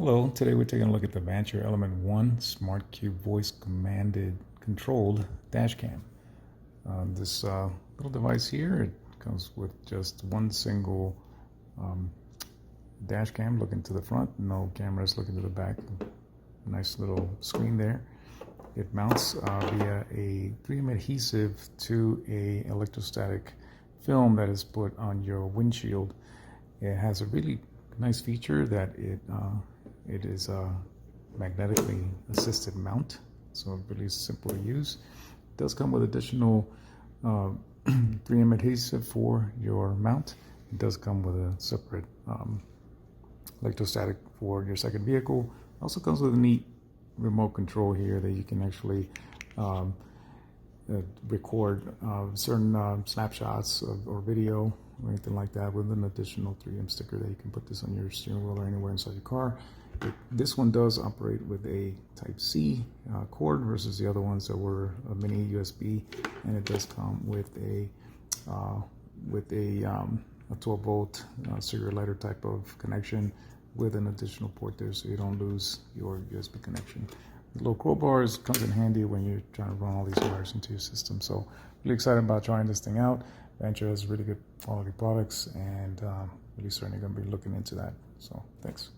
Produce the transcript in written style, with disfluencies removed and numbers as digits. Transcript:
Hello, today we're taking a look at the Vantrue Element 1 Smart Cube Voice Commanded Controlled Dash Cam. This little device here, it comes with just one single dash cam looking to the front, no cameras looking to the back. Nice little screen there. It mounts via a 3M adhesive to a electrostatic film that is put on your windshield. It has a really nice feature that it is a magnetically assisted mount, so really simple to use. It does come with additional 3M adhesive for your mount. It does come with a separate electrostatic for your second vehicle. It also comes with a neat remote control here that you can actually record certain snapshots or video or anything like that with an additional 3M sticker that you can put this on your steering wheel or anywhere inside your car. This one does operate with a Type-C cord versus the other ones that were a mini USB, and it does come with a 12-volt cigarette lighter type of connection with an additional port there, so you don't lose your USB connection. The little crowbar comes in handy when you're trying to run all these wires into your system. So really excited about trying this thing out. Vantrue has really good quality products, and really certainly going to be looking into that. So thanks.